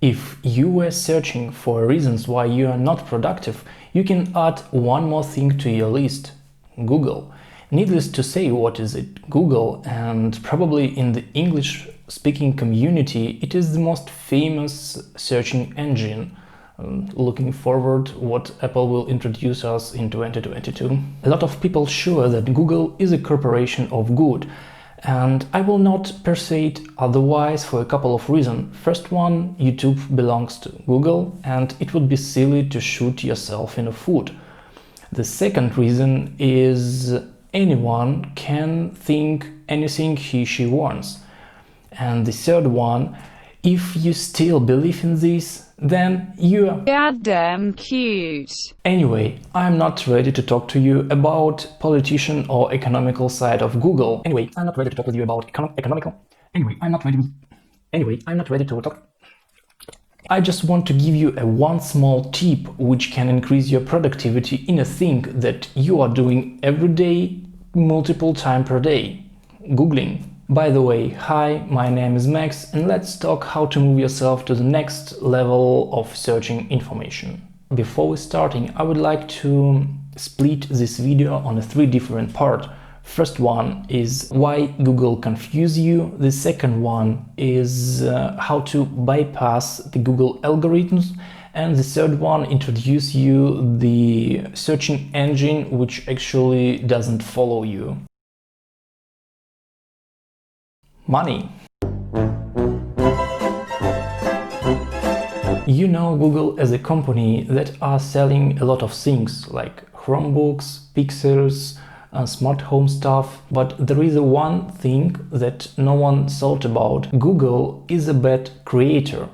If you were searching for reasons why you are not productive, you can add one more thing to your list: Google. Needless to say, what is it? Google, and probably in the English-speaking community, it is the most famous searching engine. Looking forward what Apple will introduce us in 2022. A lot of people sure that Google is a corporation of good, and I will not persuade otherwise for a couple of reasons. First one, YouTube belongs to Google, and it would be silly to shoot yourself in the foot. The second reason is anyone can think anything she wants. And the third one, if you still believe in this, then you're goddamn cute. Anyway, I'm not ready to talk to you about politician or economical side of Google. Anyway, I'm not ready to talk with you about economical. I'm not ready to talk. I just want to give you one small tip which can increase your productivity in a thing that you are doing every day, multiple times per day: Googling. By the way, hi, my name is Max, and let's talk how to move yourself to the next level of searching information. Before starting, I would like to split this video on 3 different parts. First one is why Google confuse you. The second one is how to bypass the Google algorithms. And the third one introduce you the searching engine which actually doesn't follow you. Money. You know Google as a company that are selling a lot of things like Chromebooks, Pixels, smart home stuff, but there is one thing that no one thought about. Google is a bad creator,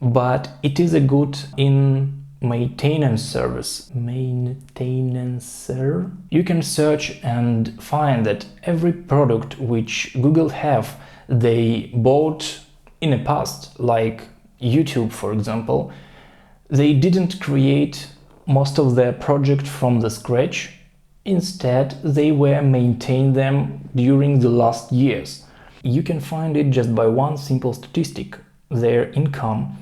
but it is a good in maintenance service. You can search and find that every product which Google have, they bought in the past, like YouTube, for example. They didn't create most of their project from the scratch. Instead, they were maintain them during the last years. You can find it just by one simple statistic: their income.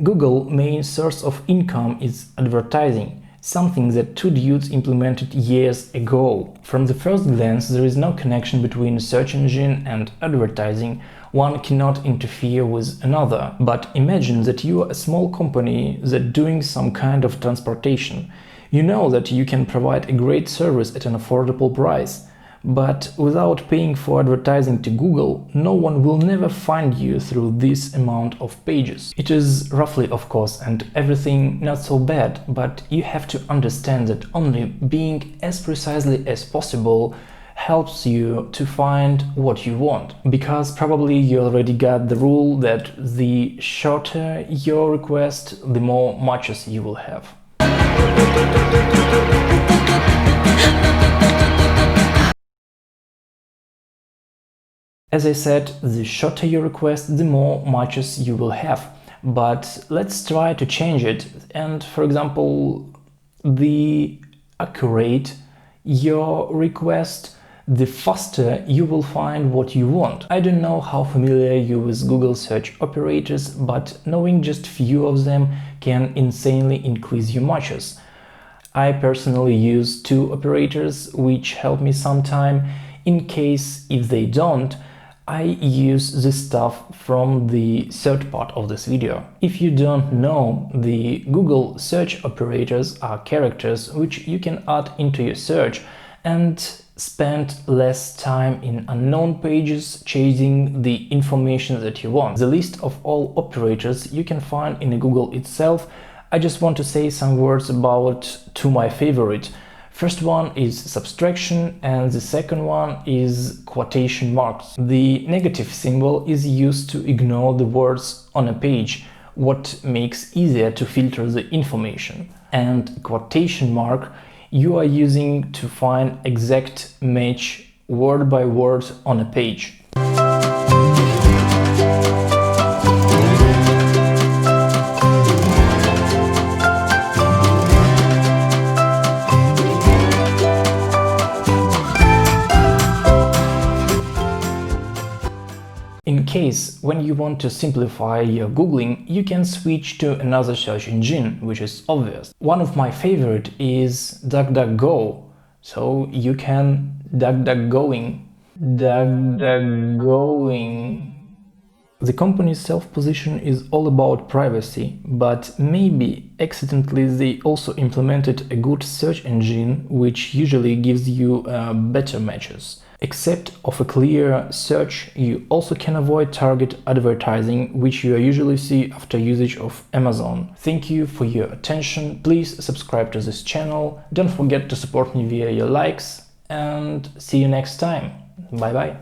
Google's main source of income is advertising, something that 2 dudes implemented years ago. From the first glance, there is no connection between search engine and advertising. One cannot interfere with another. But imagine that you are a small company that doing some kind of transportation. You know that you can provide a great service at an affordable price. But without paying for advertising to Google, no one will never find you through this amount of pages. It is roughly, of course, and everything not so bad, but you have to understand that only being as precisely as possible helps you to find what you want. Because probably you already got the rule that the shorter your request, the more matches you will have. As I said, the shorter your request, the more matches you will have. But let's try to change it. And for example, the accurate your request, the faster you will find what you want. I don't know how familiar you with Google search operators, but knowing just few of them can insanely increase your matches. I personally use 2 operators which help me sometime. In case if they don't, I use this stuff from the third part of this video. If you don't know, the Google search operators are characters which you can add into your search and spend less time in unknown pages chasing the information that you want. The list of all operators you can find in Google itself. I just want to say some words about 2 my favorite. First one is subtraction and the second one is quotation marks. The negative symbol is used to ignore the words on a page, what makes easier to filter the information. And quotation mark you are using to find exact match word by word on a page. In case when you want to simplify your Googling, you can switch to another search engine, which is obvious. One of my favorite is DuckDuckGo, so you can DuckDuckGoing. The company's self-position is all about privacy, but maybe accidentally they also implemented a good search engine which usually gives you better matches. Except of a clear search, you also can avoid target advertising, which you usually see after usage of Amazon. Thank you for your attention. Please subscribe to this channel. Don't forget to support me via your likes, and see you next time. Bye bye.